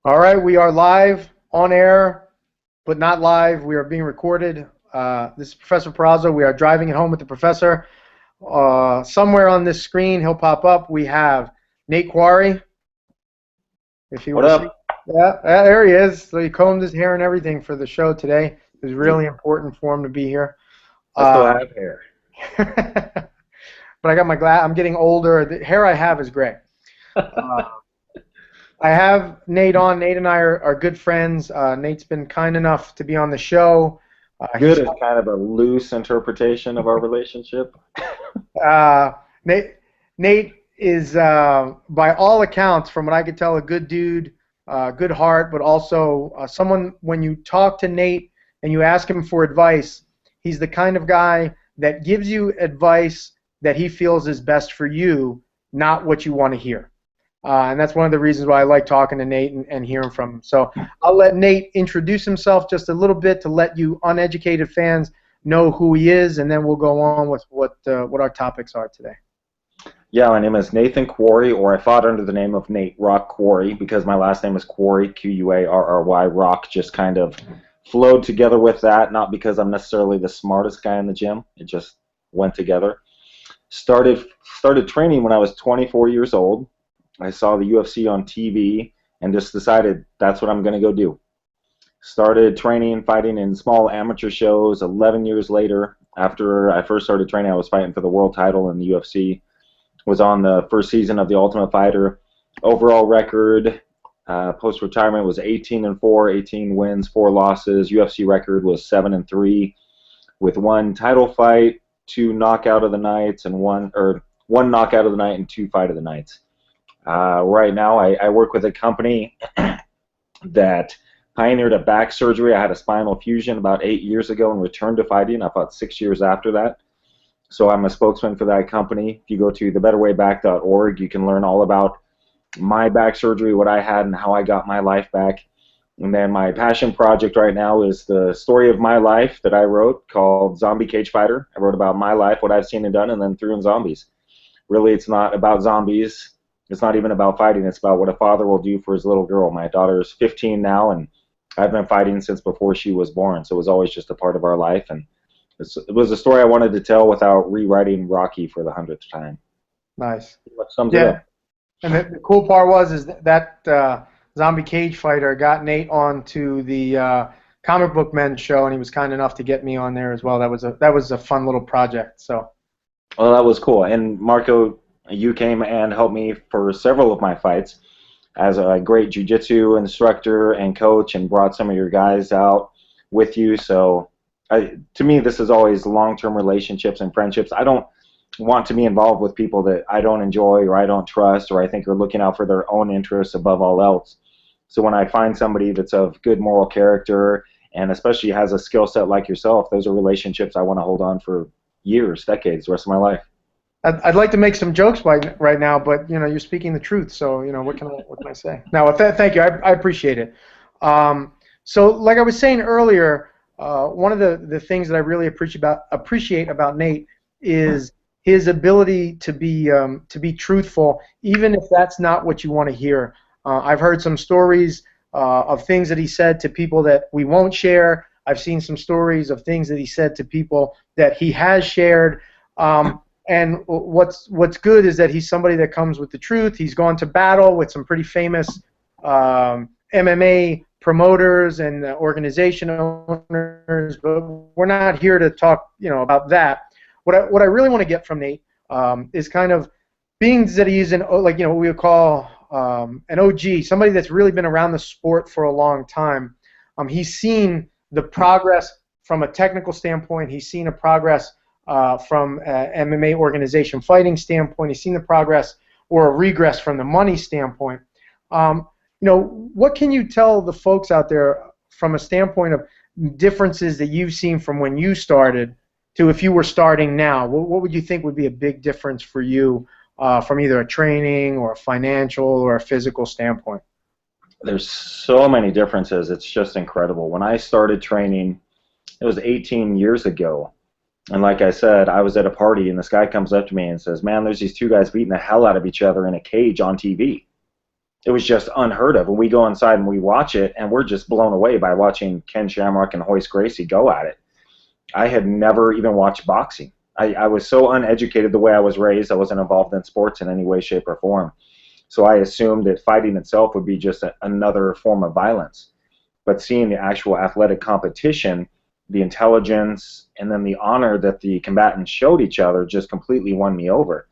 All right, we are live on air, but not live. We are being recorded. This is Professor Perazzo. We are driving it home with the professor. Somewhere on this screen, he'll pop up. We have Nate Quarry, if you What want to see. up? Yeah, there he is. So he combed his hair and everything for the show today. It was Yeah, really important for him to be here. I still Uh, have hair. but I got my glass. I'm getting older. The hair I have is gray. Uh, I have Nate on. Nate and I are good friends. Nate's been kind enough to be on the show. Good He's is kind of a loose interpretation of our relationship. uh, Nate. Nate is, by all accounts, from what I could tell, a good dude, good heart, but also someone. When you talk to Nate and you ask him for advice, he's the kind of guy that gives you advice that he feels is best for you, not what you want to hear. And that's one of the reasons why I like talking to Nate and hearing from him. So I'll let Nate introduce himself just a little bit to let you uneducated fans know who he is, and then we'll go on with what our topics are today. Yeah, my name is Nathan Quarry, or I fought under the name of Nate Rock Quarry because my last name is Quarry, Q-U-A-R-R-Y. Rock just kind of flowed together with that, not because I'm necessarily the smartest guy in the gym. It just went together. Started training when I was 24 years old. I saw the UFC on TV and just decided that's what I'm going to go do. Started training, fighting in small amateur shows. 11 years later, after I first started training, I was fighting for the world title in the UFC. Was on the first season of The Ultimate Fighter. Overall record post-retirement was 18-4, 18 wins, 4 losses. UFC record was 7-3, with one title fight, 2 knockout of the nights, and one knockout of the night and 2 fight of the nights. Right now, I work with a company that pioneered a back surgery. I had a spinal fusion about 8 years ago and returned to fighting. I fought 6 years after that. So I'm a spokesman for that company. If you go to thebetterwayback.org, you can learn all about my back surgery, what I had, and how I got my life back. And then my passion project right now is the story of my life that I wrote called Zombie Cage Fighter. I wrote about my life, what I've seen and done, and then threw in zombies. Really, it's not about zombies. It's not even about fighting. It's about what a father will do for his little girl. My daughter is 15 now, and I've been fighting since before she was born. So it was always just a part of our life. And it was a story I wanted to tell without rewriting Rocky for the 100th time. Nice. What sums it Yeah, up? and the cool part was is that zombie cage fighter got Nate onto the comic book men show, and he was kind enough to get me on there as well. That was a fun little project. So Well, that was cool. And Marco, you came and helped me for several of my fights as a great jiu-jitsu instructor and coach, and brought some of your guys out with you. So to me, this is always long-term relationships and friendships. I don't want to be involved with people that I don't enjoy or I don't trust or I think are looking out for their own interests above all else. So when I find somebody that's of good moral character and especially has a skill set like yourself, those are relationships I want to hold on for years, decades, the rest of my life. I'd like to make some jokes right now, but you're speaking the truth. So what can I say? Now, thank you. I appreciate it. So, like I was saying earlier, one of the things that I really appreciate about Nate is his ability to be truthful, even if that's not what you want to hear. I've heard some stories of things that he said to people that we won't share. I've seen some stories of things that he said to people that he has shared. And what's good is that he's somebody that comes with the truth. He's gone to battle with some pretty famous MMA promoters and organization owners, but we're not here to talk, about that. What I really want to get from Nate is kind of being that he's what we would call an OG, somebody that's really been around the sport for a long time. He's seen the progress from a technical standpoint. He's seen a progress from an MMA organization fighting standpoint. He's seen the progress or a regress from the money standpoint. What can you tell the folks out there from a standpoint of differences that you've seen from when you started to if you were starting now? What would you think would be a big difference for you from either a training or a financial or a physical standpoint? There's so many differences. It's just incredible. When I started training, it was 18 years ago. And like I said, I was at a party, and this guy comes up to me and says, "Man, there's these two guys beating the hell out of each other in a cage on TV." it was just unheard of. And we go inside and we watch it, and we're just blown away by watching Ken Shamrock and Hoist Gracie go at it. I had never even watched boxing. I was so uneducated the way I was raised. I wasn't involved in sports in any way, shape, or form. So I assumed that fighting itself would be just another form of violence. But seeing the actual athletic competition, the intelligence, and then the honor that the combatants showed each other just completely won me over.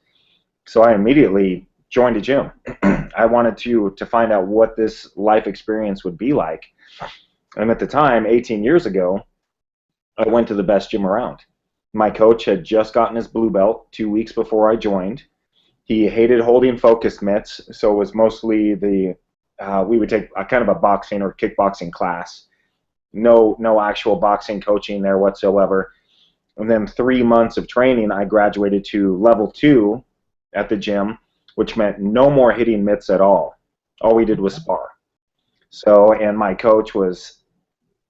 So I immediately joined a gym. I wanted to find out what this life experience would be like. And at the time, 18 years ago, I went to the best gym around. My coach had just gotten his blue belt 2 weeks before I joined. He hated holding focus mitts, so it was mostly we would take a kind of a boxing or kickboxing class. No actual boxing coaching there whatsoever. And then 3 months of training, I graduated to level 2 at the gym, which meant no more hitting mitts at all. All we did was spar. So, and my coach was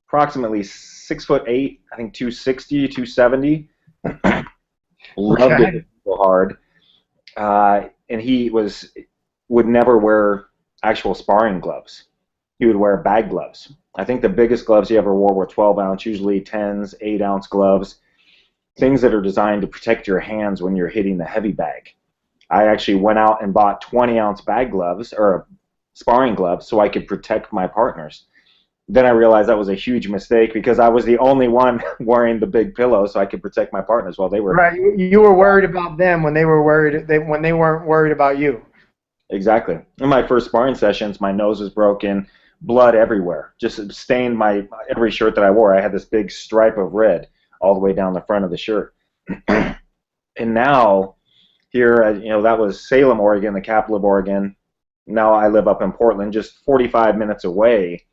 approximately 6'8", I think 260, 270. Loved it so hard. And he would never wear actual sparring gloves. He would wear bag gloves. I think the biggest gloves he ever wore were 12-ounce, usually 10s, 8-ounce gloves, things that are designed to protect your hands when you're hitting the heavy bag. I actually went out and bought 20-ounce bag gloves, or sparring gloves, so I could protect my partners. Then I realized that was a huge mistake because I was the only one wearing the big pillow, so I could protect my partners while they were... Right, you were worried about them when they weren't worried about you. Exactly. In my first sparring sessions, my nose was broken, blood everywhere, just stained every shirt that I wore. I had this big stripe of red all the way down the front of the shirt. And now, here, that was Salem, Oregon, the capital of Oregon. Now I live up in Portland, just 45 minutes away.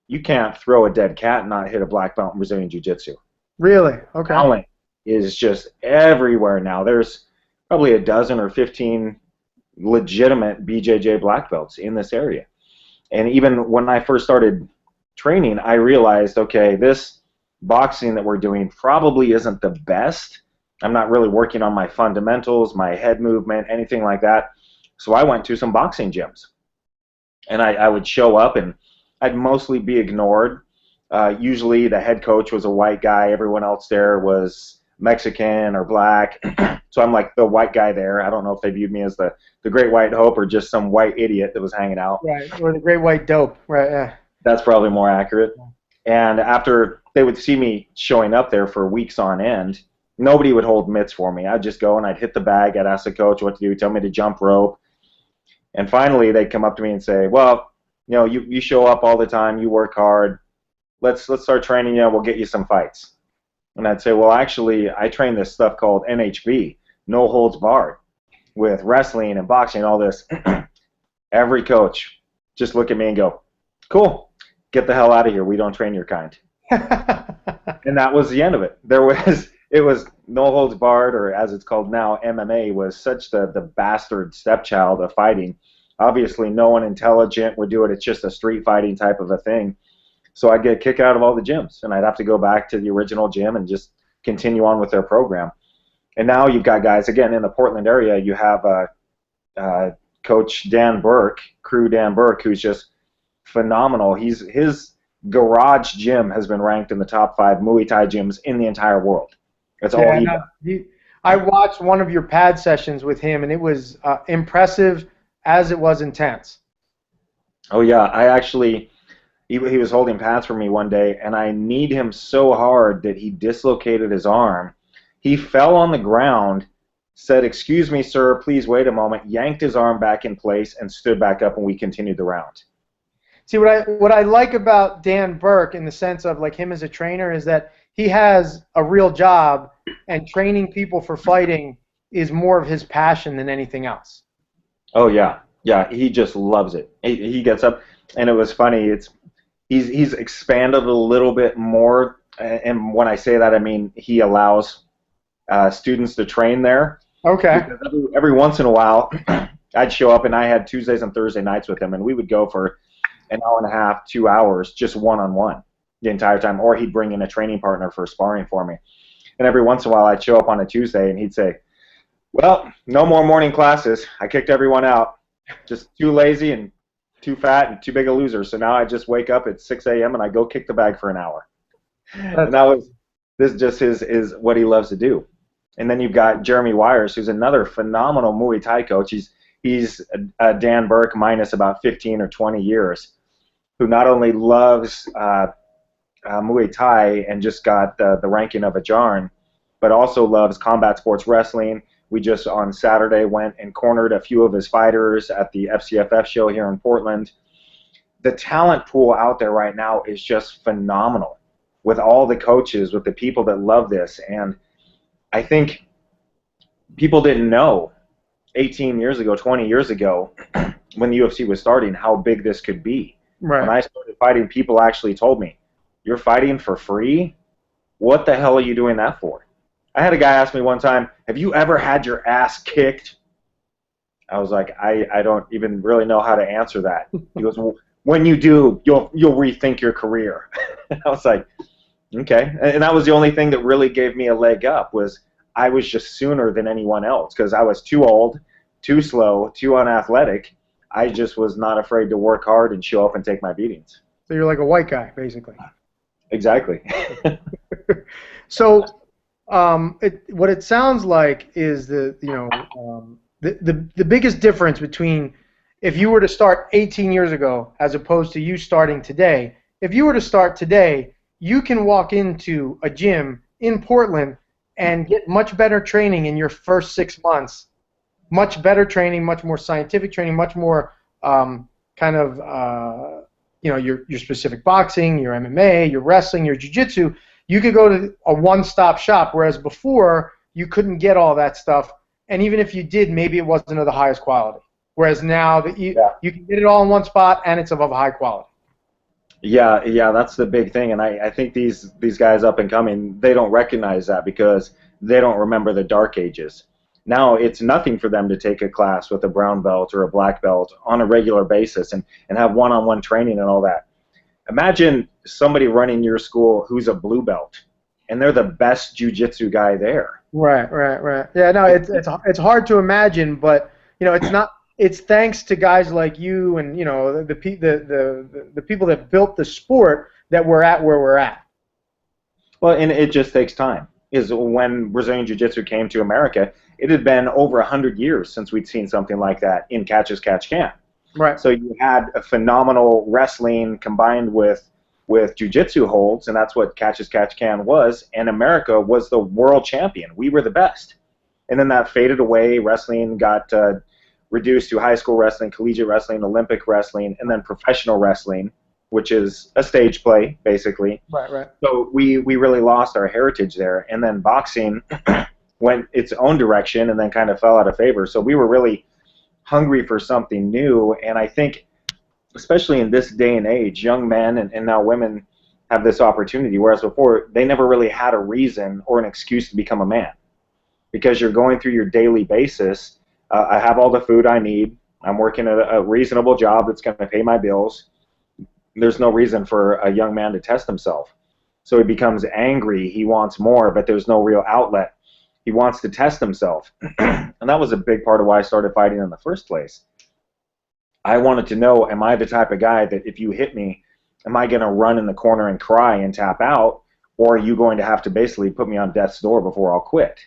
You can't throw a dead cat and not hit a black belt in Brazilian Jiu-Jitsu. Really? Okay. Talent is just everywhere now. There's probably a dozen or 15 legitimate BJJ black belts in this area. And even when I first started training, I realized, okay, this boxing that we're doing probably isn't the best. I'm not really working on my fundamentals, my head movement, anything like that. So I went to some boxing gyms. And I would show up and I'd mostly be ignored. Usually the head coach was a white guy. Everyone else there was Mexican or black. So I'm like the white guy there. I don't know if they viewed me as the great white hope or just some white idiot that was hanging out. Right, or the great white dope. Right, yeah. That's probably more accurate. And after they would see me showing up there for weeks on end, nobody would hold mitts for me. I'd just go and I'd hit the bag. I'd ask the coach what to do, tell me to jump rope. And finally they'd come up to me and say, well, you show up all the time, you work hard. Let's start training you. We'll get you some fights. And I'd say, well, actually, I train this stuff called NHB, no holds barred, with wrestling and boxing and all this. Every coach just look at me and go, cool, get the hell out of here. We don't train your kind. And that was the end of it. It was no holds barred, or as it's called now, MMA, was such the bastard stepchild of fighting. Obviously, no one intelligent would do it. It's just a street fighting type of a thing. So I'd get a kick out of all the gyms, and I'd have to go back to the original gym and just continue on with their program. And now you've got guys, again, in the Portland area, you have Coach Dan Burke, Crew Dan Burke, who's just phenomenal. His garage gym has been ranked in the top 5 Muay Thai gyms in the entire world. That's all he does. I watched one of your pad sessions with him, and it was impressive as it was intense. Oh, yeah. He was holding pads for me one day, and I kneed him so hard that he dislocated his arm. He fell on the ground, said, "Excuse me, sir, please wait a moment," yanked his arm back in place, and stood back up, and we continued the round. See, what I like about Dan Burke in the sense of like him as a trainer is that he has a real job, and training people for fighting is more of his passion than anything else. Oh, yeah. Yeah, he just loves it. He gets up, and it was funny. He's expanded a little bit more, and when I say that, I mean he allows students to train there. Okay. Because every once in a while, I'd show up, and I had Tuesdays and Thursday nights with him, and we would go for an hour and a half, 2 hours, just one-on-one the entire time, or he'd bring in a training partner for sparring for me. And every once in a while, I'd show up on a Tuesday, and he'd say, well, no more morning classes. I kicked everyone out. Just too lazy and too fat and too big a loser. So now I just wake up at 6 a.m. and I go kick the bag for an hour. And That's that was this just is what he loves to do. And then you've got Jeremy Wires, who's another phenomenal Muay Thai coach. He's Dan Burke minus about 15 or 20 years, who not only loves Muay Thai and just got the ranking of a Jarn, but also loves combat sports wrestling. We just on Saturday went and cornered a few of his fighters at the FCFF show here in Portland. The talent pool out there right now is just phenomenal with all the coaches, with the people that love this. And I think people didn't know 18 years ago, 20 years ago, when the UFC was starting, how big this could be. right. When I started fighting, people actually told me, "You're fighting for free? What the hell are you doing that for?" I had a guy ask me one time, "Have you ever had your ass kicked?" I was like, I don't even really know how to answer that. He goes, "Well, when you do, you'll rethink your career." I was like, okay. And that was the only thing that really gave me a leg up, was I was just sooner than anyone else because I was too old, too slow, too unathletic. I just was not afraid to work hard and show up and take my beatings. So you're like a white guy, basically. Exactly. So, what it sounds like is the biggest difference between if you were to start 18 years ago as opposed to you starting today. If you were to start today, you can walk into a gym in Portland and get much better training in your first 6 months. Much better training, much more scientific training, much more your specific boxing, your MMA, your wrestling, your jiu-jitsu. You could go to a one-stop shop, whereas before you couldn't get all that stuff, and even if you did, maybe it wasn't of the highest quality. Whereas now that you can get it all in one spot and it's of a high quality. Yeah, that's the big thing, and I think these guys up and coming, they don't recognize that because they don't remember the dark ages. Now it's nothing for them to take a class with a brown belt or a black belt on a regular basis and have one-on-one training and all that. Imagine somebody running your school who's a blue belt, and they're the best jiu-jitsu guy there. Right. Yeah, no, it's hard to imagine, but it's not. It's thanks to guys like you and the people that built the sport that we're at where we're at. Well, and it just takes time. Is when Brazilian Jiu-Jitsu came to America, it had been over 100 years since we'd seen something like that in Catch as Catch Can. Right. So you had a phenomenal wrestling combined with jiu-jitsu holds, and that's what Catch as Catch Can was, and America was the world champion. We were the best. And then that faded away. Wrestling got reduced to high school wrestling, collegiate wrestling, Olympic wrestling, and then professional wrestling, which is a stage play, basically. Right. So we really lost our heritage there. And then boxing went its own direction and then kind of fell out of favor. So we were really hungry for something new. And I think, especially in this day and age, young men and now women have this opportunity, whereas before they never really had a reason or an excuse to become a man. Because you're going through your daily basis. I have all the food I need. I'm working at a reasonable job that's going to pay my bills. There's no reason for a young man to test himself. So he becomes angry. He wants more, but there's no real outlet. He wants to test himself. And that was a big part of why I started fighting in the first place. I wanted to know, am I the type of guy that if you hit me, am I going to run in the corner and cry and tap out, or are you going to have to basically put me on death's door before I'll quit?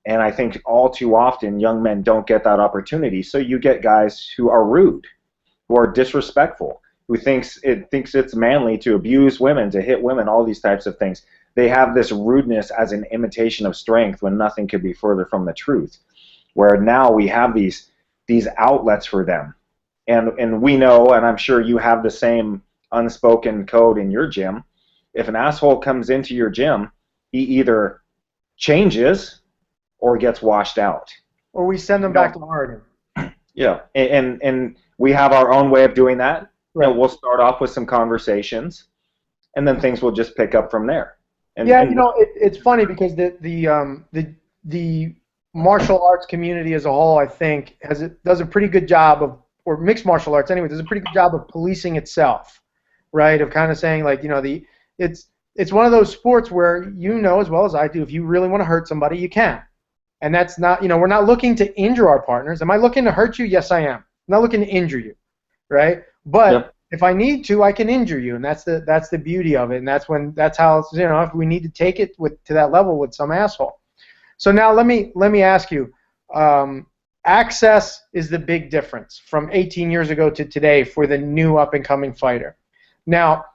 And I think all too often young men don't get that opportunity. So you get guys who are rude, who are disrespectful, who thinks it's manly to abuse women, to hit women, all these types of things. They have this rudeness as an imitation of strength when nothing could be further from the truth. Where now we have these outlets for them. And we know, and I'm sure you have the same unspoken code in your gym. If an asshole comes into your gym, he either changes or gets washed out. Or we send them back to Oregon. Yeah, and we have our own way of doing that. Right. We'll start off with some conversations, and then things will just pick up from there. And, it's funny because the martial arts community as a whole, I think, does a pretty good job of, or mixed martial arts anyway, does a pretty good job of policing itself, right? Of kind of saying like, it's one of those sports where as well as I do, if you really want to hurt somebody, you can. And that's not, we're not looking to injure our partners. Am I looking to hurt you? Yes, I am. I'm not looking to injure you, right? But Yep. if I need to, I can injure you, and that's the beauty of it, and that's how, you know, if we need to take it to that level with some asshole. So now let me ask you, access is the big difference from 18 years ago to today for the new up and coming fighter. Now,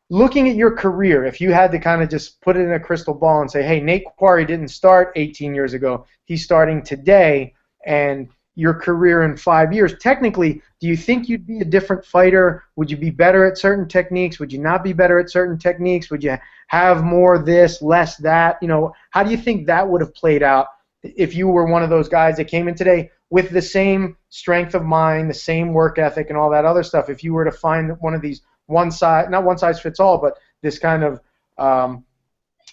looking at your career, if you had to kind of just put it in a crystal ball and say, hey, Nate Quarry didn't start 18 years ago, he's starting today, and your career in 5 years, technically, do you think you'd be a different fighter? Would you be better at certain techniques? Would you not be better at certain techniques? Would you have more this, less that? You know, how do you think that would have played out if you were one of those guys that came in today with the same strength of mind, the same work ethic, and all that other stuff? If you were to find one of these not one size fits all, but this kind of,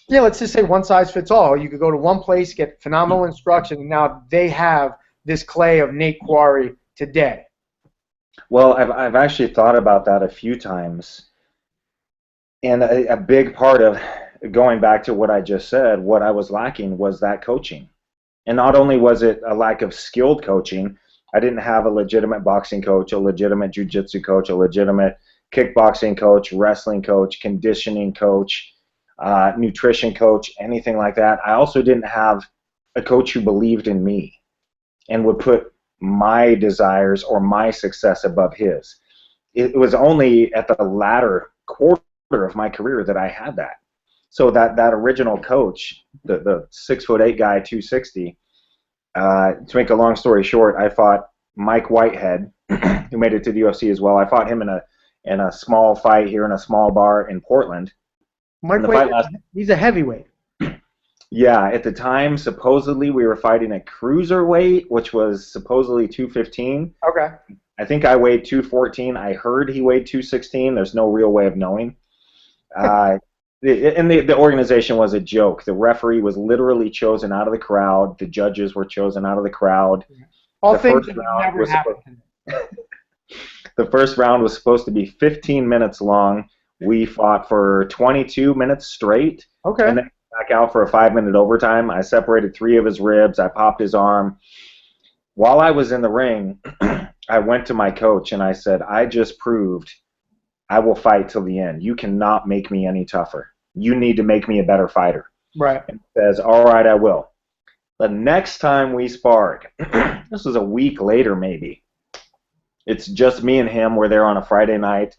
yeah, let's just say one size fits all. You could go to one place, get phenomenal instruction, and now they have this clay of Nate Quarry today. Well, I've actually thought about that a few times, and a big part of going back to what I just said, what I was lacking was that coaching. And not only was it a lack of skilled coaching, I didn't have a legitimate boxing coach, a legitimate jiu-jitsu coach, a legitimate kickboxing coach, wrestling coach, conditioning coach, nutrition coach, anything like that. I also didn't have a coach who believed in me and would put my desires or my success above his. It was only at the latter quarter of my career that I had that. So that original coach, the 6'8" guy, 260, to make a long story short, I fought Mike Whitehead, who made it to the UFC as well. I fought him in a small fight here in a small bar in Portland. Mike Whitehead, he's a heavyweight. Yeah, at the time, supposedly we were fighting at cruiserweight, which was supposedly 215. Okay. I think I weighed 214. I heard he weighed 216. There's no real way of knowing. And the organization was a joke. The referee was literally chosen out of the crowd. The judges were chosen out of the crowd. All things that never happened. The first round was supposed to be 15 minutes long. We fought for 22 minutes straight. Okay. And then back out for a 5-minute overtime. I separated 3 of his ribs. I popped his arm. While I was in the ring, I went to my coach and I said, I just proved I will fight till the end. You cannot make me any tougher. You need to make me a better fighter. Right. And he says, all right, I will. The next time we sparred, this was a week later maybe, it's just me and him. We're there on a Friday night.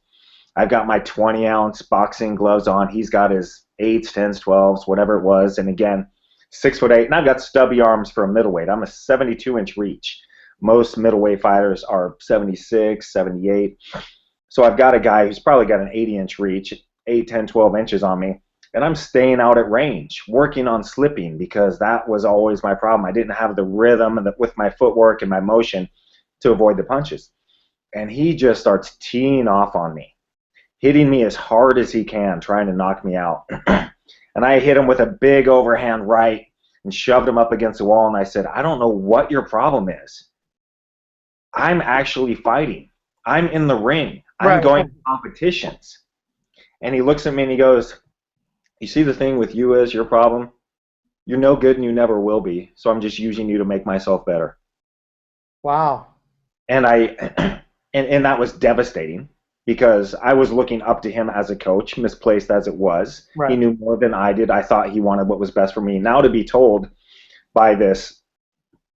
I've got my 20-ounce boxing gloves on. He's got his 8s, 10s, 12s, whatever it was. And again, 6'8", and I've got stubby arms for a middleweight. I'm a 72-inch reach. Most middleweight fighters are 76, 78. So I've got a guy who's probably got an 80-inch reach, 8, 10, 12 inches on me. And I'm staying out at range, working on slipping, because that was always my problem. I didn't have the rhythm with my footwork and my motion to avoid the punches. And he just starts teeing off on me, hitting me as hard as he can, trying to knock me out. And I hit him with a big overhand right and shoved him up against the wall, and I said, I don't know what your problem is. I'm actually fighting. I'm in the ring. I'm going to competitions. And he looks at me and he goes, you see the thing with you is your problem? You're no good and you never will be, so I'm just using you to make myself better. Wow. And and that was devastating, because I was looking up to him as a coach, misplaced as it was. Right. He knew more than I did. I thought he wanted what was best for me. Now to be told by this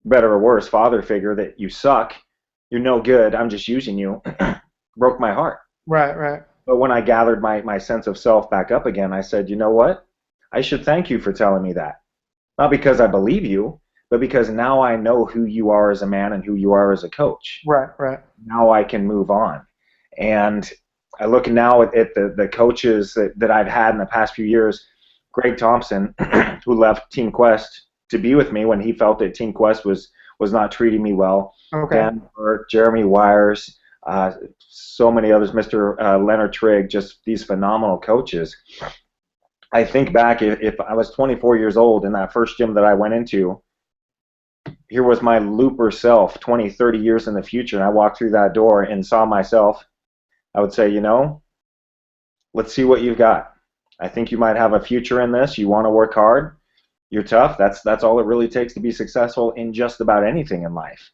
better or worse father figure that you suck, you're no good, I'm just using you, broke my heart. Right, right. But when I gathered my sense of self back up again, I said, you know what? I should thank you for telling me that. Not because I believe you, but because now I know who you are as a man and who you are as a coach. Right, right. Now I can move on. And I look now at the coaches that I've had in the past few years. Greg Thompson, who left Team Quest to be with me when he felt that Team Quest was not treating me well. Okay. Dan Burke, Jeremy Wires, so many others, Mr. Leonard Trigg, just these phenomenal coaches. I think back, if I was 24 years old in that first gym that I went into, here was my looper self 20, 30 years in the future, and I walked through that door and saw myself, I would say, you know, let's see what you've got. I think you might have a future in this. You want to work hard. You're tough. That's all it really takes to be successful in just about anything in life.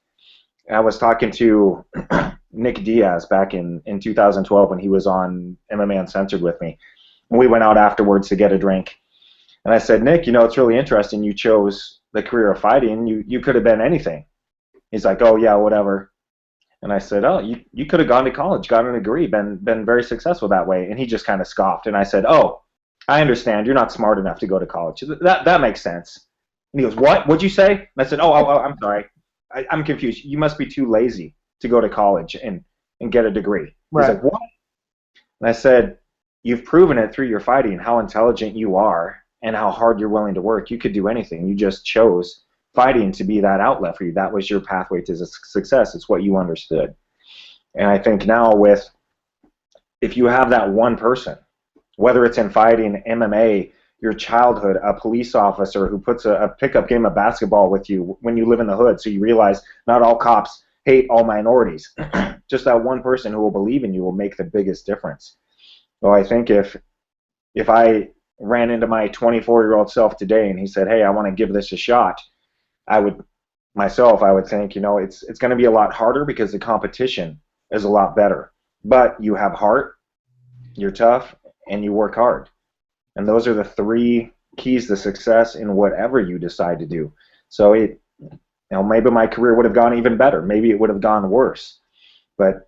I was talking to Nick Diaz back in 2012 when he was on MMA Uncensored with me. And we went out afterwards to get a drink. And I said, Nick, it's really interesting. You chose the career of fighting. You could have been anything. He's like, oh, yeah, whatever. And I said, oh, you could have gone to college, gotten a degree, been very successful that way. And he just kind of scoffed. And I said, oh, I understand. You're not smart enough to go to college. That makes sense. And he goes, what? What'd you say? And I said, oh, I'm sorry. I'm confused. You must be too lazy to go to college and get a degree. Right. He's like, what? And I said, you've proven it through your fighting, how intelligent you are and how hard you're willing to work. You could do anything. You just chose fighting to be that outlet for you. That was your pathway to success. It's what you understood. And I think now if you have that one person, whether it's in fighting, MMA, your childhood, a police officer who puts a pickup game of basketball with you when you live in the hood, so you realize not all cops hate all minorities. Just that one person who will believe in you will make the biggest difference. So I think if I ran into my 24-year-old self today and he said, hey, I want to give this a shot, I would think, it's going to be a lot harder because the competition is a lot better. But you have heart, you're tough, and you work hard. And those are the three keys to success in whatever you decide to do. So maybe my career would have gone even better. Maybe it would have gone worse. But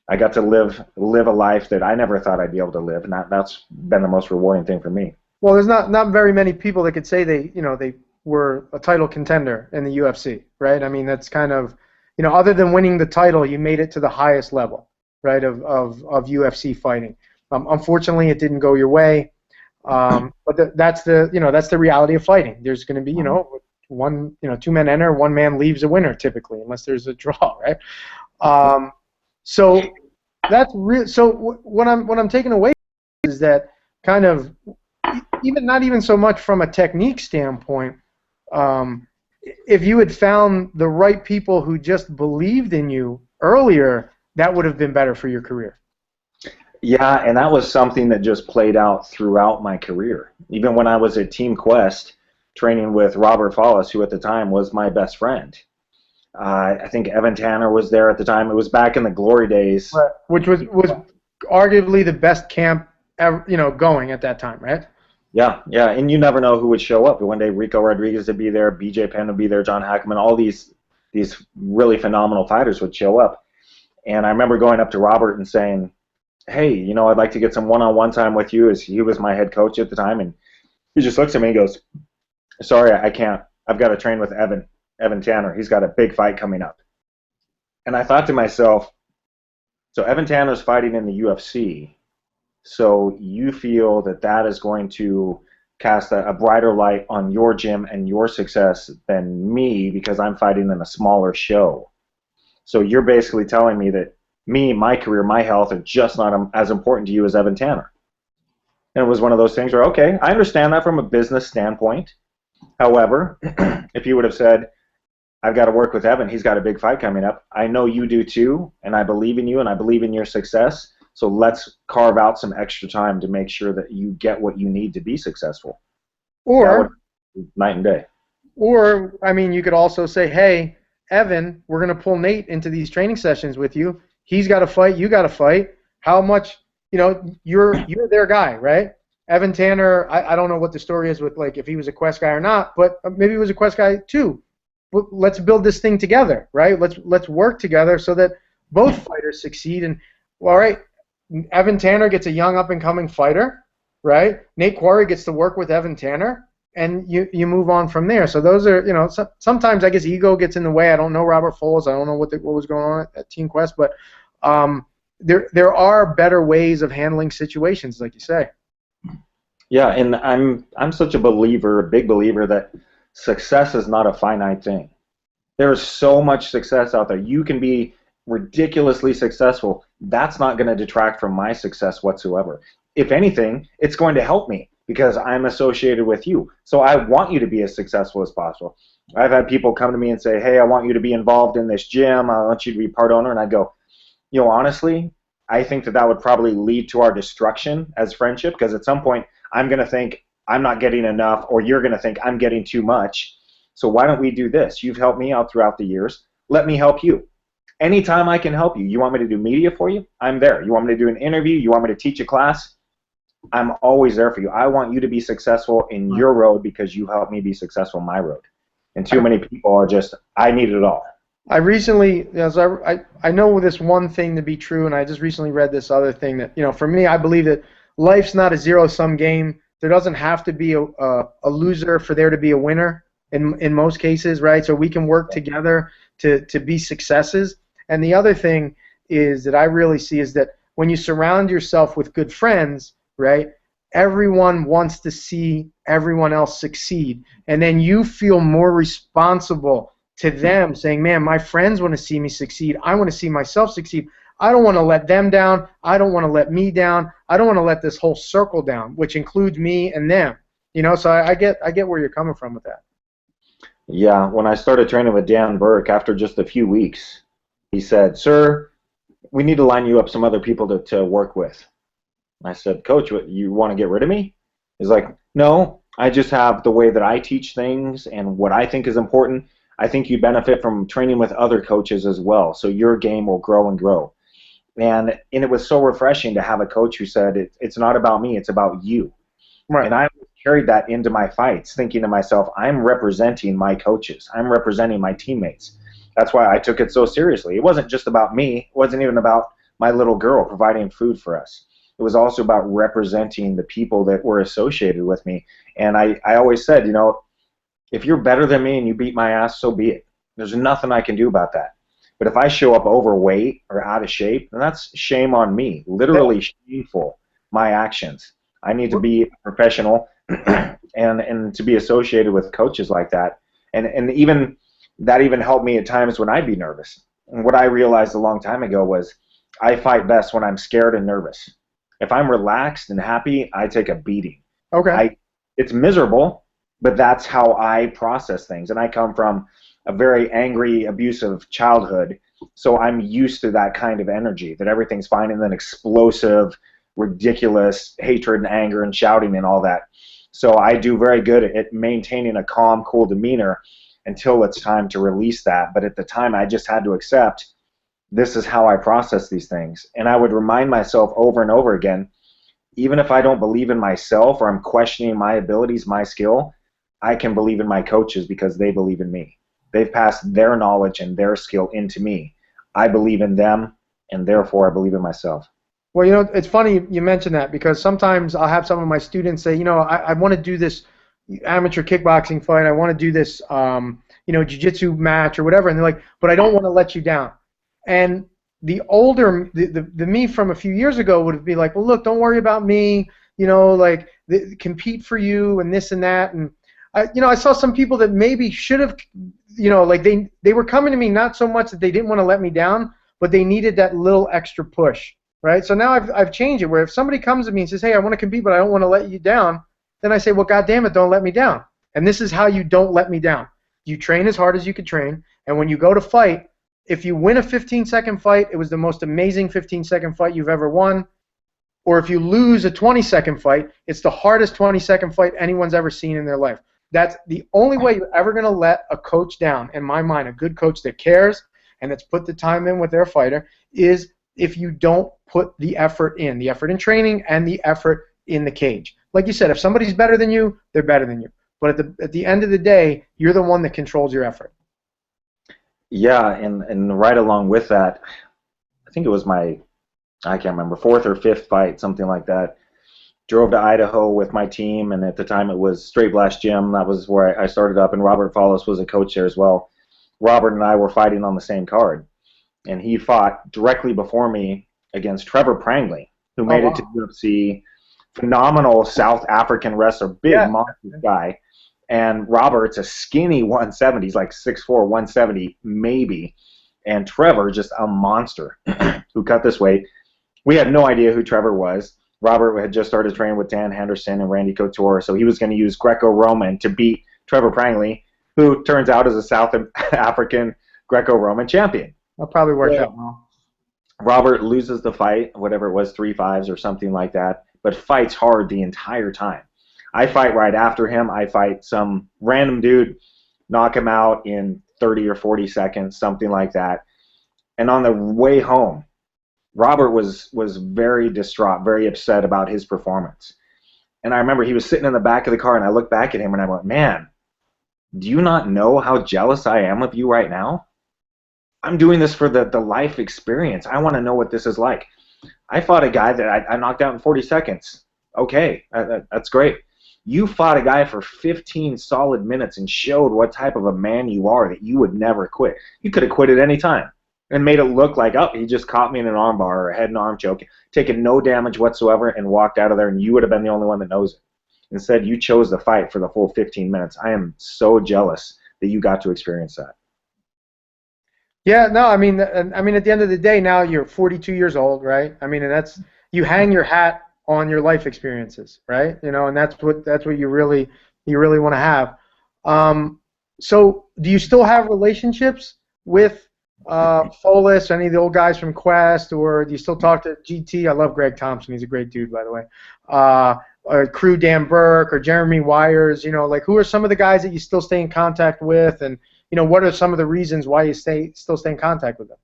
I got to live a life that I never thought I'd be able to live, and that's been the most rewarding thing for me. Well, there's not very many people that could say they were a title contender in the UFC, right? I mean, that's kind of, other than winning the title, you made it to the highest level, right, of UFC fighting. Unfortunately, it didn't go your way, but that's the reality of fighting. There's going to be, two men enter, one man leaves a winner typically, unless there's a draw, right? So that's real. So what I'm taking away is that kind of not even so much from a technique standpoint. If you had found the right people who just believed in you earlier, that would have been better for your career. Yeah, and that was something that just played out throughout my career. Even when I was at Team Quest training with Robert Follis, who at the time was my best friend. I think Evan Tanner was there at the time. It was back in the glory days. Right. Which was arguably the best camp ever, going at that time, right? Yeah, and you never know who would show up. One day Rico Rodriguez would be there, BJ Penn would be there, John Hackman, all these really phenomenal fighters would show up. And I remember going up to Robert and saying, hey, I'd like to get some one-on-one time with you, as he was my head coach at the time. And he just looks at me and goes, sorry, I can't. I've got to train with Evan Tanner. He's got a big fight coming up. And I thought to myself, so Evan Tanner's fighting in the UFC, so you feel that is going to cast a brighter light on your gym and your success than me because I'm fighting in a smaller show. So you're basically telling me that me, my career, my health are just not as important to you as Evan Tanner. And it was one of those things where, okay, I understand that from a business standpoint. However, if you would have said, I've got to work with Evan, he's got a big fight coming up, I know you do too, and I believe in you and I believe in your success, so let's carve out some extra time to make sure that you get what you need to be successful. Or night and day. Or, I mean, you could also say, hey, Evan, we're going to pull Nate into these training sessions with you. He's got to fight, you got to fight. How much, you're their guy, right? Evan Tanner, I don't know what the story is with, like, if he was a Quest guy or not, but maybe he was a Quest guy too. But let's build this thing together, right? Let's work together so that both fighters succeed. And, all right, Evan Tanner gets a young up-and-coming fighter, right? Nate Quarry gets to work with Evan Tanner, and you move on from there. So those are, sometimes I guess ego gets in the way. I don't know Robert Follis. I don't know what was going on at Team Quest, but there are better ways of handling situations, like you say. Yeah, and I'm such a big believer that success is not a finite thing. There is so much success out there. You can be ridiculously successful. That's not going to detract from my success whatsoever. If anything, it's going to help me because I'm associated with you. So I want you to be as successful as possible. I've had people come to me and say, hey, I want you to be involved in this gym. I want you to be part owner. And I go, honestly, I think that would probably lead to our destruction as friendship because at some point I'm going to think I'm not getting enough or you're going to think I'm getting too much. So why don't we do this? You've helped me out throughout the years. Let me help you. anytime I can help you. You want me to do media for you? I'm there. You want me to do an interview? You want me to teach a class? I'm always there for you. I want you to be successful in your road because you helped me be successful in my road. And too many people are just, I need it all. I recently, as I know this one thing to be true, and I just recently read this other thing that, for me, I believe that life's not a zero-sum game. There doesn't have to be a loser for there to be a winner in most cases, right? So we can work together to be successes. And the other thing is that I really see is that when you surround yourself with good friends, right, everyone wants to see everyone else succeed. And then you feel more responsible to them, saying, man, my friends want to see me succeed. I want to see myself succeed. I don't want to let them down. I don't want to let me down. I don't want to let this whole circle down, which includes me and them. So I get where you're coming from with that. Yeah, when I started training with Dan Burke, after just a few weeks, he said, sir, we need to line you up some other people to work with. I said, Coach, what, you want to get rid of me? He's like, no, I just have the way that I teach things and what I think is important. I think you benefit from training with other coaches as well, so your game will grow and grow. And it was so refreshing to have a coach who said, it's not about me, it's about you. Right. And I carried that into my fights, thinking to myself, I'm representing my coaches. I'm representing my teammates. That's why I took it so seriously. It wasn't just about me. It wasn't even about my little girl providing food for us. It was also about representing the people that were associated with me. And I always said, if you're better than me and you beat my ass, so be it. There's nothing I can do about that. But if I show up overweight or out of shape, then that's shame on me, literally shameful, my actions. I need to be a professional and to be associated with coaches like that. And even that even helped me at times when I'd be nervous. And what I realized a long time ago was I fight best when I'm scared and nervous. If I'm relaxed and happy, I take a beating. Okay. It's miserable, but that's how I process things. And I come from a very angry, abusive childhood, so I'm used to that kind of energy, that everything's fine, and then explosive, ridiculous hatred and anger and shouting and all that. So I do very good at maintaining a calm, cool demeanor until it's time to release that. But at the time, I just had to accept this is how I process these things. And I would remind myself over and over again, even if I don't believe in myself or I'm questioning my abilities, my skill, I can believe in my coaches because they believe in me. They've passed their knowledge and their skill into me. I believe in them, and therefore I believe in myself. Well, it's funny you mention that, because sometimes I'll have some of my students say, I want to do this amateur kickboxing fight. I want to do this, jiu-jitsu match or whatever. And they're like, but I don't want to let you down. And the older, the me from a few years ago would be like, well, look, don't worry about me, compete for you and this and that. And I saw some people that maybe should have, they were coming to me not so much that they didn't want to let me down, but they needed that little extra push, right? So now I've changed it, where if somebody comes to me and says, hey, I want to compete, but I don't want to let you down, then I say, well, God damn it, don't let me down. And this is how you don't let me down. You train as hard as you can train, and when you go to fight, if you win a 15-second fight, it was the most amazing 15-second fight you've ever won. Or if you lose a 20-second fight, it's the hardest 20-second fight anyone's ever seen in their life. That's the only way you're ever going to let a coach down, in my mind, a good coach that cares and that's put the time in with their fighter, is if you don't put the effort in training and the effort in the cage. Like you said, if somebody's better than you, they're better than you. But at the end of the day, you're the one that controls your effort. Yeah, and right along with that, I think it was I can't remember, 4th or 5th fight, something like that. Drove to Idaho with my team, and at the time it was Straight Blast Gym. That was where I started up, and Robert Follis was a coach there as well. Robert and I were fighting on the same card, and he fought directly before me against Trevor Prangley, who made it to UFC. Phenomenal South African wrestler, big monster guy. And Robert's a skinny 170. He's like 6'4", 170 maybe. And Trevor, just a monster who cut this weight. We had no idea who Trevor was. Robert had just started training with Dan Henderson and Randy Couture, so he was going to use Greco-Roman to beat Trevor Prangley, who turns out is a South African Greco-Roman champion. That probably worked out well. Robert loses the fight, whatever it was, 3-5s or something like that, but fights hard the entire time. I fight right after him. I fight some random dude, knock him out in 30 or 40 seconds, something like that. And on the way home, Robert was very distraught, very upset about his performance. And I remember he was sitting in the back of the car, and I looked back at him, and I went, man, do you not know how jealous I am of you right now? I'm doing this for the life experience. I want to know what this is like. I fought a guy that I knocked out in 40 seconds. Okay, that's great. You fought a guy for 15 solid minutes and showed what type of a man you are, that you would never quit. You could have quit at any time and made it look like, oh, he just caught me in an arm bar or a head and arm choke, taken no damage whatsoever, and walked out of there, and you would have been the only one that knows it. Instead, you chose the fight for the full 15 minutes. I am so jealous that you got to experience that. Yeah, no, I mean, at the end of the day, now you're 42 years old, right? I mean, and that's, you hang your hat on your life experiences, right? You know, and that's what you really want to have. So, do you still have relationships with Folis, any of the old guys from Quest, or do you still talk to GT? I love Greg Thompson; he's a great dude, by the way. Crew Dan Burke or Jeremy Wires, you know, like, who are some of the guys that you still stay in contact with, and you know, what are some of the reasons why you still stay in contact with them?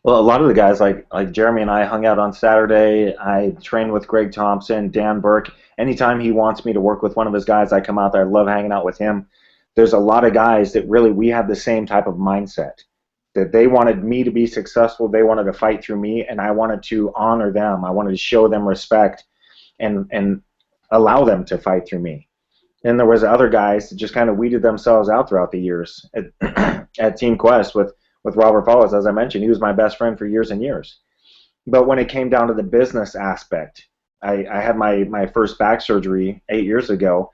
Well, a lot of the guys, like Jeremy and I, hung out on Saturday. I trained with Greg Thompson, Dan Burke. Anytime he wants me to work with one of his guys, I come out there. I love hanging out with him. There's a lot of guys that really, we have the same type of mindset, that they wanted me to be successful. They wanted to fight through me, and I wanted to honor them. I wanted to show them respect and allow them to fight through me. And there was other guys that just kind of weeded themselves out throughout the years at Team Quest with Robert Folis. As I mentioned, he was my best friend for years and years. But when it came down to the business aspect, I had my first back surgery 8 years ago,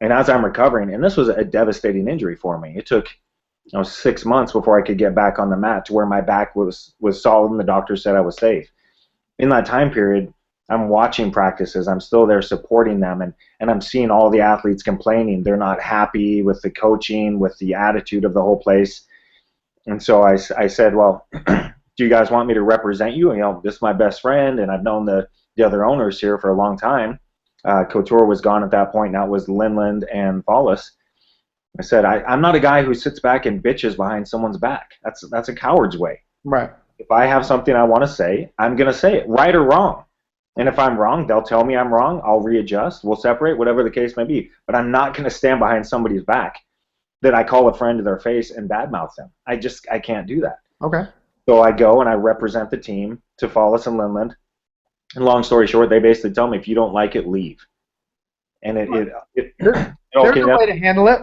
and as I'm recovering, and this was a devastating injury for me. It took 6 months before I could get back on the mat to where my back was solid and the doctor said I was safe. In that time period, I'm watching practices. I'm still there supporting them, and I'm seeing all the athletes complaining. They're not happy with the coaching, with the attitude of the whole place. And so I said, well, do you guys want me to represent you? You know, this is my best friend, and I've known the other owners here for a long time. Couture was gone at that point. Now it was Linland and Folis. I said, I'm not a guy who sits back and bitches behind someone's back. That's a coward's way. Right. If I have something I want to say, I'm going to say it, right or wrong. And if I'm wrong, they'll tell me I'm wrong. I'll readjust. We'll separate, whatever the case may be. But I'm not going to stand behind somebody's back that I call a friend to their face and badmouth them. I can't do that. Okay. So I go and I represent the team to Folis and Linland. And long story short, they basically tell me, if you don't like it, leave. And there's a way to handle it.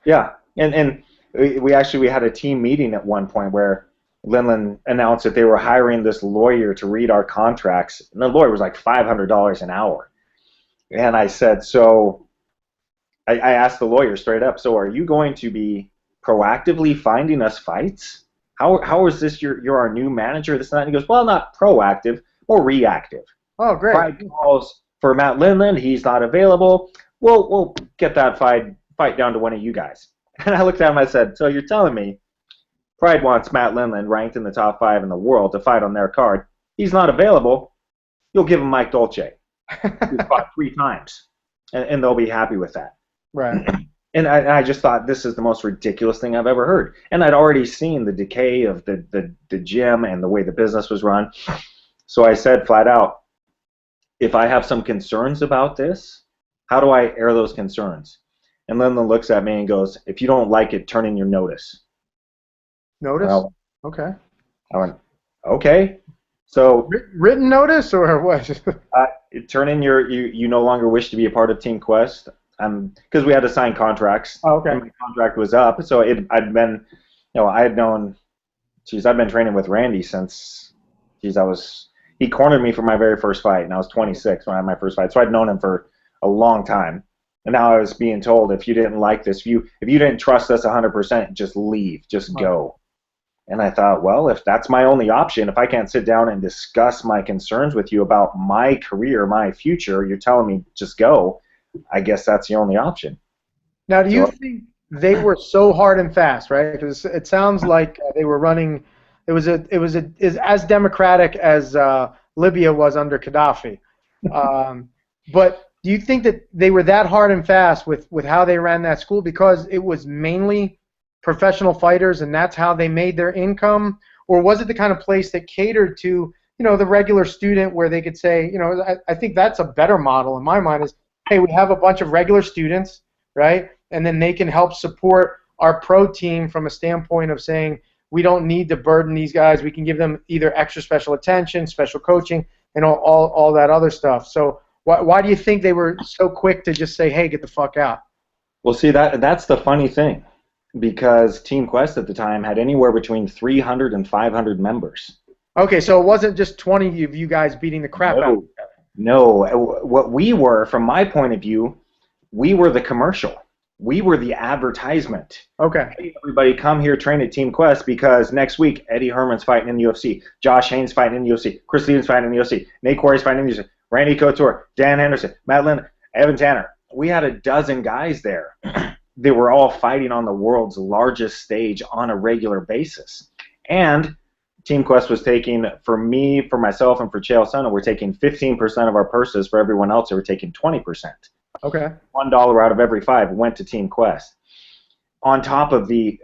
Yeah. And we had a team meeting at one point where Linland announced that they were hiring this lawyer to read our contracts, and the lawyer was like $500 an hour. And I said, so I asked the lawyer straight up, so are you going to be proactively finding us fights? How is this, you're our new manager, this and that? And he goes, well, not proactive, more reactive. Oh, great. Pride calls for Matt Linland, he's not available. We'll get that fight down to one of you guys. And I looked at him and I said, so you're telling me Pride wants Matt Linland, ranked in the top 5 in the world, to fight on their card. He's not available. You'll give him Mike Dolce. He's fought 3 times, and they'll be happy with that. Right. And I just thought, this is the most ridiculous thing I've ever heard. And I'd already seen the decay of the gym and the way the business was run. So I said flat out, if I have some concerns about this, how do I air those concerns? And Linland looks at me and goes, if you don't like it, turn in your notice. Notice? Well, okay. I went, okay. So written notice or what? turn in you no longer wish to be a part of Team Quest. Because we had to sign contracts. Oh, okay. And my contract was up, so I'd been, I had known, I've been training with Randy since, he cornered me for my very first fight, and I was 26 when I had my first fight, so I'd known him for a long time. And now I was being told, if you didn't like this, if you didn't trust us 100%, just leave, just go. And I thought, well, if that's my only option, if I can't sit down and discuss my concerns with you about my career, my future, you're telling me just go, I guess that's the only option. Now, do you think they were so hard and fast, right? Because it sounds like they were running. It was as democratic as Libya was under Gaddafi. But do you think that they were that hard and fast with how they ran that school because it was mainly professional fighters and that's how they made their income? or was it the kind of place that catered to, the regular student, where they could say, I think that's a better model in my mind is, hey, we have a bunch of regular students, right? And then they can help support our pro team from a standpoint of saying, we don't need to burden these guys. We can give them either extra special attention, special coaching, and all that other stuff. So why do you think they were so quick to just say, hey, get the fuck out? Well, see, that's the funny thing, because Team Quest at the time had anywhere between 300 and 500 members. Okay, so it wasn't just 20 of you guys beating the crap out of each other. No. What we were, from my point of view, we were the commercial. We were the advertisement. Okay. Hey, everybody, come here, train at Team Quest, because next week Eddie Herman's fighting in the UFC, Josh Haynes fighting in the UFC, Chris Stevens fighting in the UFC, Nate Quarry's fighting in the UFC, Randy Couture, Dan Henderson, Matt Lynn, Evan Tanner. We had a dozen guys there. They were all fighting on the world's largest stage on a regular basis. And Team Quest was taking, for me, for myself, and for Chael Sonnen, we're taking 15% of our purses. For everyone else, they were taking 20%. Okay. $1 out of every 5 went to Team Quest. On top of the,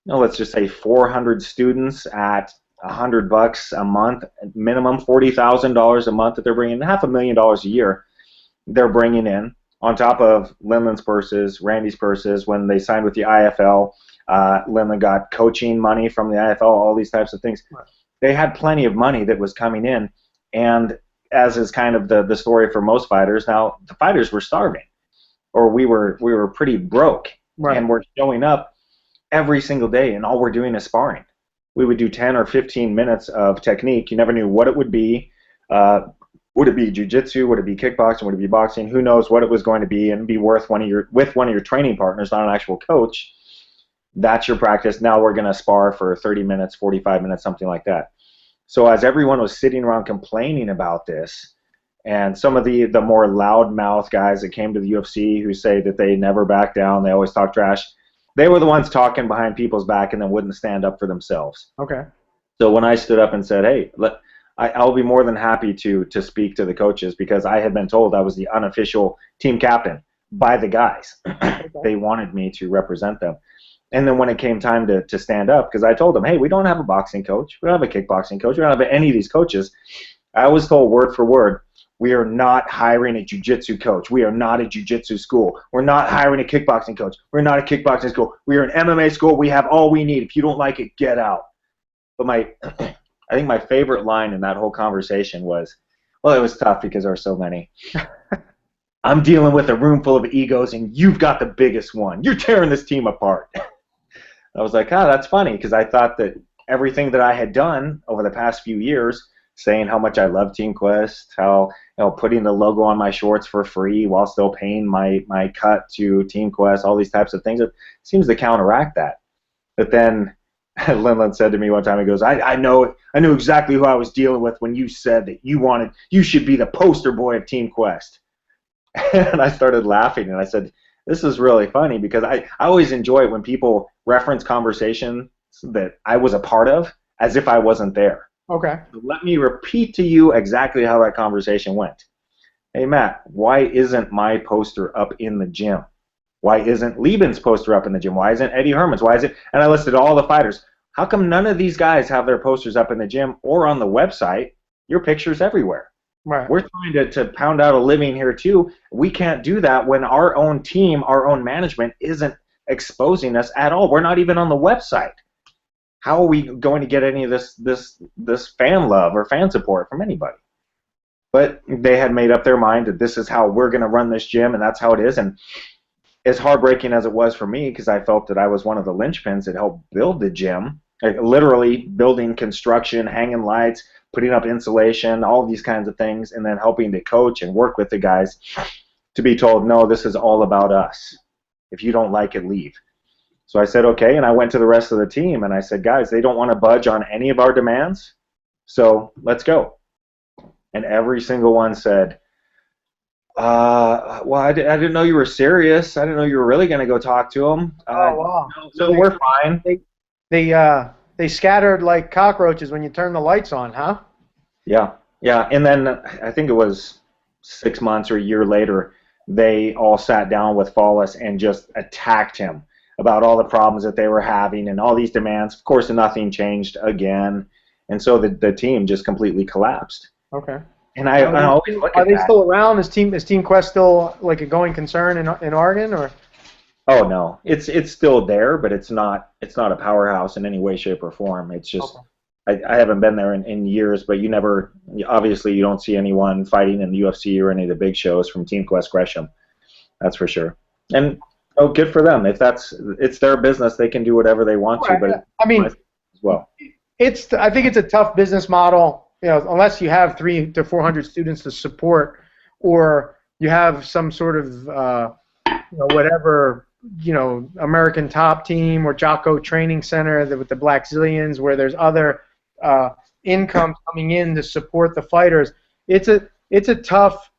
let's just say 400 students at $100 a month, minimum $40,000 a month that they're bringing, $500,000 a year they're bringing in, on top of Lindland's purses, Randy's purses. When they signed with the IFL, Lindland got coaching money from the IFL, all these types of things. Right. They had plenty of money that was coming in, and as is kind of the story for most fighters, now the fighters were starving, or we were pretty broke, right. And we're showing up every single day, and all we're doing is sparring. We would do 10 or 15 minutes of technique. You never knew what it would be. Would it be jiu-jitsu? Would it be kickboxing? Would it be boxing? Who knows what it was going to be, and be worth with one of your training partners, not an actual coach. That's your practice. Now we're going to spar for 30 minutes, 45 minutes, something like that. So as everyone was sitting around complaining about this, and some of the more loudmouth guys that came to the UFC who say that they never back down, they always talk trash, they were the ones talking behind people's back and then wouldn't stand up for themselves. Okay. So when I stood up and said, hey, I'll be more than happy to speak to the coaches, because I had been told I was the unofficial team captain by the guys. Okay. They wanted me to represent them. And then when it came time to stand up, because I told them, hey, we don't have a boxing coach, we don't have a kickboxing coach, we don't have any of these coaches. I was told word for word, we are not hiring a jiu-jitsu coach. We are not a jiu-jitsu school. We're not hiring a kickboxing coach. We're not a kickboxing school. We are an MMA school. We have all we need. If you don't like it, get out. But I think my favorite line in that whole conversation was, well, it was tough because there were so many. I'm dealing with a room full of egos, and you've got the biggest one. You're tearing this team apart. I was like, that's funny, because I thought that everything that I had done over the past few years, saying how much I love Team Quest, how putting the logo on my shorts for free while still paying my cut to Team Quest, all these types of things, it seems to counteract that. But then Lindland said to me one time, he goes, I knew exactly who I was dealing with when you said that you should be the poster boy of Team Quest. And I started laughing, and I said, this is really funny, because I always enjoy it when people reference conversations that I was a part of as if I wasn't there. Okay. So let me repeat to you exactly how that conversation went. Hey, Matt, why isn't my poster up in the gym? Why isn't Lieben's poster up in the gym? Why isn't Eddie Herman's? Why is it? And I listed all the fighters. How come none of these guys have their posters up in the gym or on the website? Your picture's everywhere. Right. We're trying to pound out a living here too. We can't do that when our own team, our own management isn't exposing us at all. We're not even on the website. How are we going to get any of this fan love or fan support from anybody? But they had made up their mind that this is how we're going to run this gym, and that's how it is. And as heartbreaking as it was for me, because I felt that I was one of the linchpins that helped build the gym, like literally building construction, hanging lights, putting up insulation, all these kinds of things, and then helping to coach and work with the guys, to be told, no, this is all about us. If you don't like it, leave. So I said, okay, and I went to the rest of the team, and I said, guys, they don't want to budge on any of our demands, so let's go. And every single one said, well, I didn't know you were serious. I didn't know you were really going to go talk to them. Oh, wow. So we're fine. They scattered like cockroaches when you turn the lights on, huh? Yeah. And then I think it was 6 months or a year later, they all sat down with Follis and just attacked him. about all the problems that they were having and all these demands. Of course, nothing changed again, and so the team just completely collapsed. Okay. And I always look Are at they that. still around? Is Team Quest still like a going concern in Oregon, or? Oh no, it's still there, but it's not a powerhouse in any way, shape, or form. It's just Okay. I haven't been there in years, but you never obviously you don't see anyone fighting in the UFC or any of the big shows from Team Quest Gresham. That's for sure. And oh, good for them. If it's their business, they can do whatever they want to. Right. But it's I my mean, as well. I think it's a tough business model, unless you have 300 to 400 students to support, or you have some sort of whatever, American Top Team or Jocko Training Center with the Black Zillions, where there's other income coming in to support the fighters. It's a tough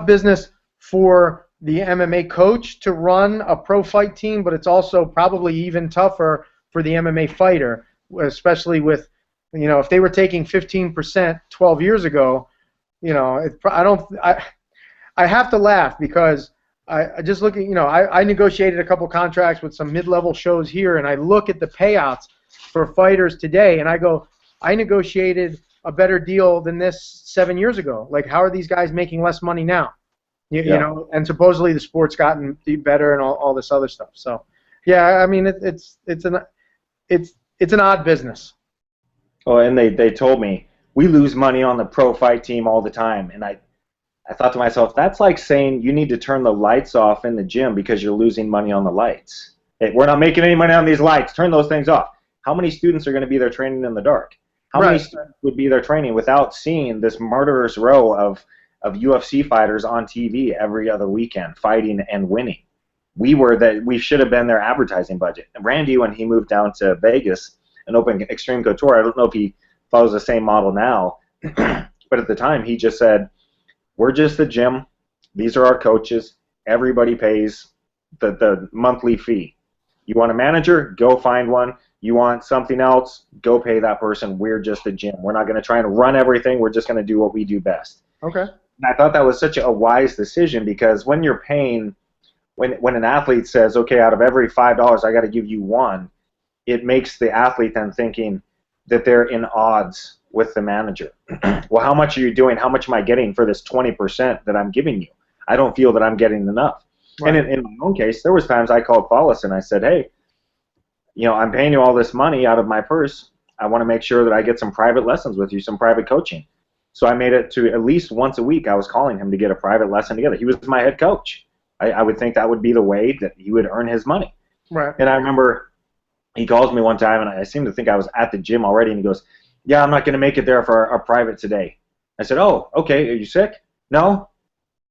business for the MMA coach to run a pro fight team, but it's also probably even tougher for the MMA fighter, especially with, if they were taking 15% 12 years ago, I have to laugh because I just look at, I negotiated a couple contracts with some mid-level shows here, and I look at the payouts for fighters today, and I go, I negotiated a better deal than this 7 years ago. Like, how are these guys making less money now? Yeah. And supposedly the sport's gotten better and all this other stuff. So, yeah, I mean, it's an odd business. Oh, and they told me we lose money on the pro fight team all the time, and I thought to myself, that's like saying you need to turn the lights off in the gym because you're losing money on the lights. Hey, we're not making any money on these lights. Turn those things off. How many students are going to be there training in the dark? How many students would be there training without seeing this murderous row of UFC fighters on TV every other weekend fighting and winning? We should have been their advertising budget. And Randy, when he moved down to Vegas and opened Extreme Couture, I don't know if he follows the same model now, but at the time he just said, we're just the gym. These are our coaches. Everybody pays the monthly fee. You want a manager? Go find one. You want something else? Go pay that person. We're just a gym. We're not going to try and run everything. We're just going to do what we do best. Okay. And I thought that was such a wise decision, because when you're paying, when an athlete says, okay, out of every $5, I got to give you one, it makes the athlete then thinking that they're in odds with the manager. Well, how much are you doing? How much am I getting for this 20% that I'm giving you? I don't feel that I'm getting enough. Right. And in my own case, there was times I called Paulus and I said, hey, I'm paying you all this money out of my purse. I want to make sure that I get some private lessons with you, some private coaching. So I made it to at least once a week I was calling him to get a private lesson together. He was my head coach. I would think that would be the way that he would earn his money. Right. And I remember he calls me one time, and I seem to think I was at the gym already, and he goes, yeah, I'm not going to make it there for our private today. I said, oh, okay, are you sick? No.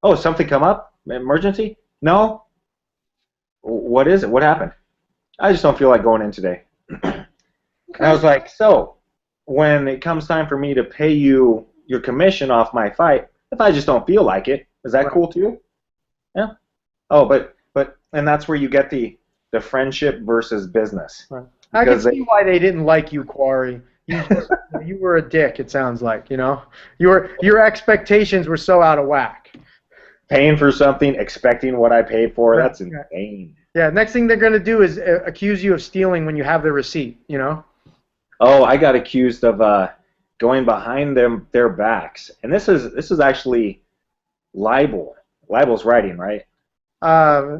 Oh, something come up? Emergency? No. What is it? What happened? I just don't feel like going in today. And I was like, so when it comes time for me to pay you your commission off my fight, if I just don't feel like it, is that cool too? Yeah. Oh, but and that's where you get the friendship versus business. Right. I can see why they didn't like you, Quarry. You were a dick, it sounds like, Your expectations were so out of whack. Paying for something, expecting what I paid for, that's insane. Yeah, next thing they're going to do is accuse you of stealing when you have the receipt, Oh, I got accused of going behind their backs. And this is actually libel. Libel's writing, right?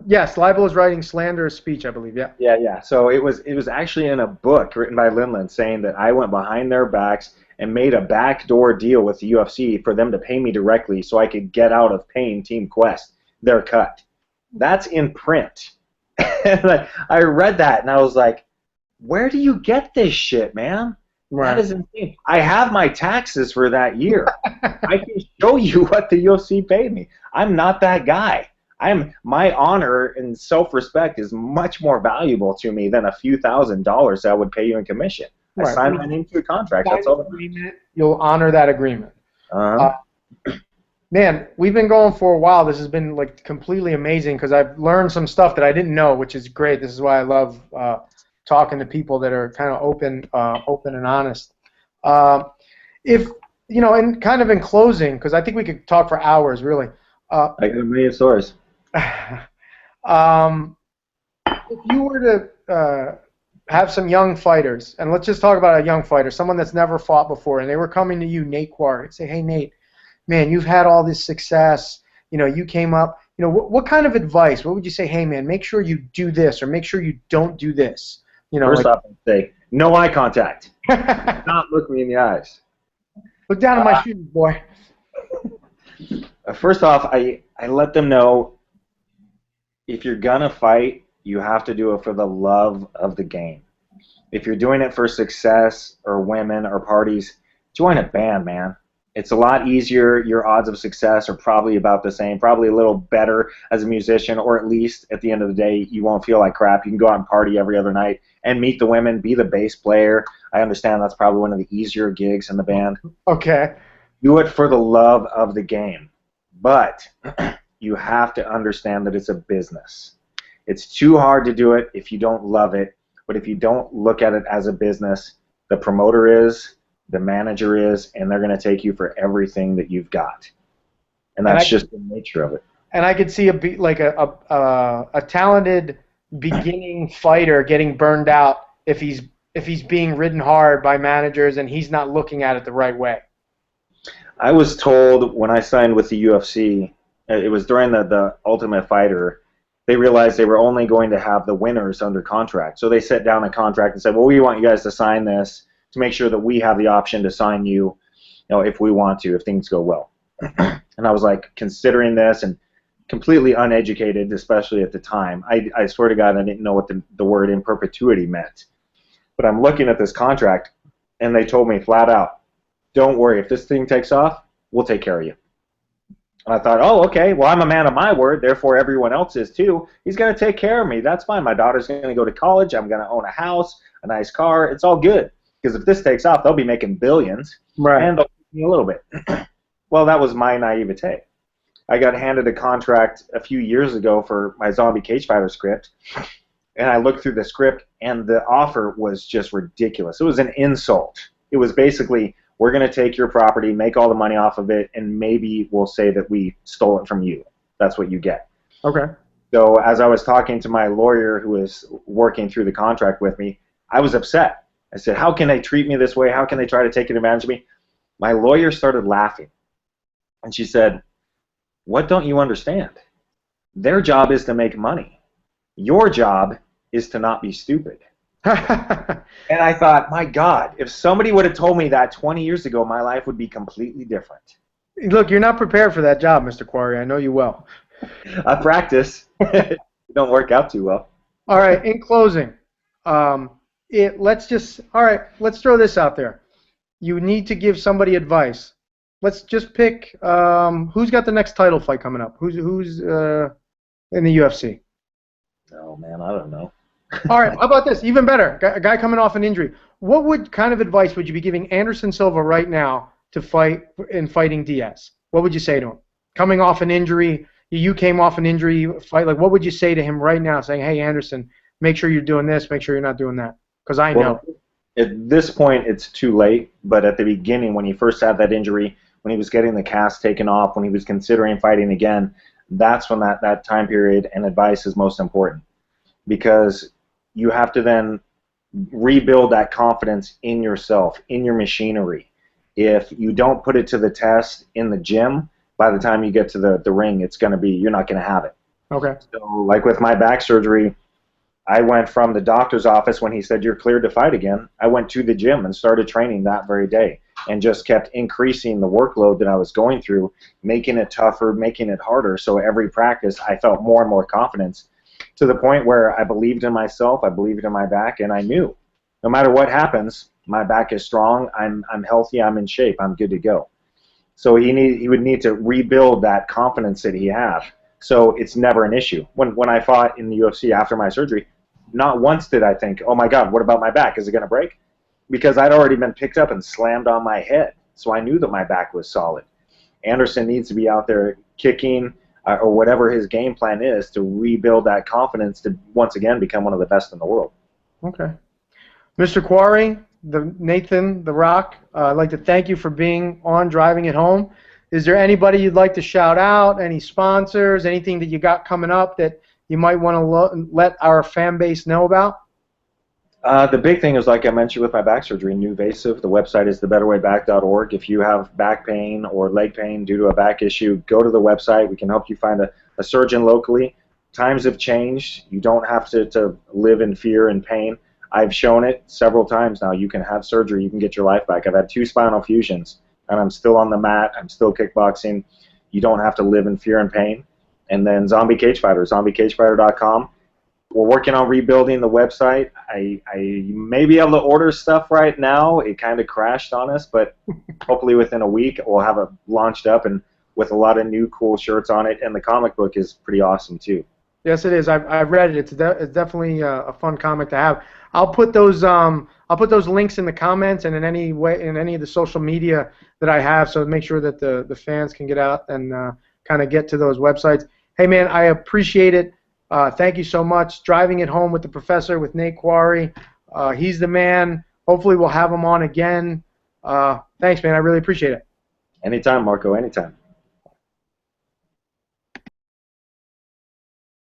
Yes, libel is writing, slander is speech, I believe. Yeah. Yeah. So it was actually in a book written by Linland saying that I went behind their backs and made a backdoor deal with the UFC for them to pay me directly so I could get out of paying Team Quest their cut. That's in print. And I read that and I was like, where do you get this shit, man? Right. That is insane. I have my taxes for that year. I can show you what the UFC paid me. I'm not that guy. My honor and self-respect is much more valuable to me than a few $1,000s I would pay you in commission. Right. I signed my name to a contract. That's all. You'll honor that agreement. Man, we've been going for a while. This has been like completely amazing because I've learned some stuff that I didn't know, which is great. This is why I love talking to people that are kind of open and honest. And kind of in closing, because I think we could talk for hours, really. I got a million stories. if you were to have some young fighters, and let's just talk about a young fighter, someone that's never fought before, and they were coming to you, Nate Quarry, and say, hey, Nate, man, you've had all this success. You know, you came up. You know, what kind of advice? What would you say? Hey, man, make sure you do this, or make sure you don't do this. You know, First like, off, I'd say no eye contact. Not look me in the eyes. look down at my shoes, boy. First off, I let them know if you're gonna fight, you have to do it for the love of the game. If you're doing it for success or women or parties, join a band, man. It's a lot easier. Your odds of success are probably about the same, probably a little better as a musician, or at least at the end of the day, you won't feel like crap. You can go out and party every other night and meet the women, be the bass player. I understand that's probably one of the easier gigs in the band. Okay. Do it for the love of the game. But you have to understand that it's a business. It's too hard to do it if you don't love it. But if you don't look at it as a business, the promoter is, the manager is, and they're going to take you for everything that you've got. And that's just the nature of it. And I could see a talented beginning fighter getting burned out if he's being ridden hard by managers and he's not looking at it the right way. I was told when I signed with the UFC, it was during the Ultimate Fighter, they realized they were only going to have the winners under contract. So they set down a contract and said, well, we want you guys to sign this to make sure that we have the option to sign you, if we want to, if things go well. And I was like, considering this and completely uneducated, especially at the time. I swear to God, I didn't know what the word in perpetuity meant. But I'm looking at this contract, and they told me flat out, don't worry, if this thing takes off, we'll take care of you. And I thought, oh, okay, well, I'm a man of my word, therefore everyone else is too. He's going to take care of me. That's fine. My daughter's going to go to college. I'm going to own a house, a nice car. It's all good. Because if this takes off, they'll be making billions, right, and they'll give me a little bit. Well, that was my naivete. I got handed a contract a few years ago for my Zombie Cage Fighter script, and I looked through the script, and the offer was just ridiculous. It was an insult. It was basically, we're going to take your property, make all the money off of it, and maybe we'll say that we stole it from you. That's what you get. Okay. So as I was talking to my lawyer who was working through the contract with me, I was upset. I said, how can they treat me this way? How can they try to take advantage of me? My lawyer started laughing. And she said, what don't you understand? Their job is to make money. Your job is to not be stupid. And I thought, my God, if somebody would have told me that 20 years ago, my life would be completely different. Look, you're not prepared for that job, Mr. Quarry. I know you well. I practice. It don't work out too well. All right, in closing, let's throw this out there. You need to give somebody advice. Let's just pick who's got the next title fight coming up. Who's in the UFC? Oh man, I don't know. All right, how about this? Even better, a guy coming off an injury. What kind of advice would you be giving Anderson Silva right now to fight in fighting Diaz? What would you say to him? Coming off an injury, you came off an injury fight. Like, what would you say to him right now? Saying, hey, Anderson, make sure you're doing this. Make sure you're not doing that. Because I know. At this point, it's too late. But at the beginning, when he first had that injury, when he was getting the cast taken off, when he was considering fighting again, that's when that time period and advice is most important. Because you have to then rebuild that confidence in yourself, in your machinery. If you don't put it to the test in the gym, by the time you get to the ring, you're not going to have it. Okay. So, like with my back surgery, I went from the doctor's office when he said, you're cleared to fight again. I went to the gym and started training that very day and just kept increasing the workload that I was going through, making it tougher, making it harder. So every practice, I felt more and more confidence to the point where I believed in myself, I believed in my back, and I knew no matter what happens, my back is strong, I'm healthy, I'm in shape, I'm good to go. So he would need to rebuild that confidence that he had. So it's never an issue. When I fought in the UFC after my surgery, not once did I think, oh my God, what about my back? Is it going to break? Because I'd already been picked up and slammed on my head. So I knew that my back was solid. Anderson needs to be out there kicking or whatever his game plan is to rebuild that confidence to once again become one of the best in the world. Okay. Mr. Quarry, Nathan, The Rock, I'd like to thank you for being on Driving It Home. Is there anybody you'd like to shout out, any sponsors, anything that you got coming up that you might want to let our fan base know about? The big thing is, like I mentioned with my back surgery, NuVasive. The website is thebetterwayback.org. If you have back pain or leg pain due to a back issue, go to the website. We can help you find a surgeon locally. Times have changed. You don't have to live in fear and pain. I've shown it several times now. You can have surgery. You can get your life back. I've had 2 spinal fusions, and I'm still on the mat. I'm still kickboxing. You don't have to live in fear and pain. And then Zombie Cage Fighter, zombiecagefighter.com. We're working on rebuilding the website. I may be able to order stuff right now. It kind of crashed on us, but hopefully within a week we'll have it launched up and with a lot of new cool shirts on it. And the comic book is pretty awesome too. Yes, it is. I've read it. It's definitely a fun comic to have. I'll put those links in the comments and in any of the social media that I have, so make sure that the fans can get out and kind of get to those websites. Hey man, I appreciate it. Thank you so much. Driving it home with the professor, with Nate Quarry. He's the man. Hopefully we'll have him on again. Thanks, man. I really appreciate it. Anytime, Marco. Anytime.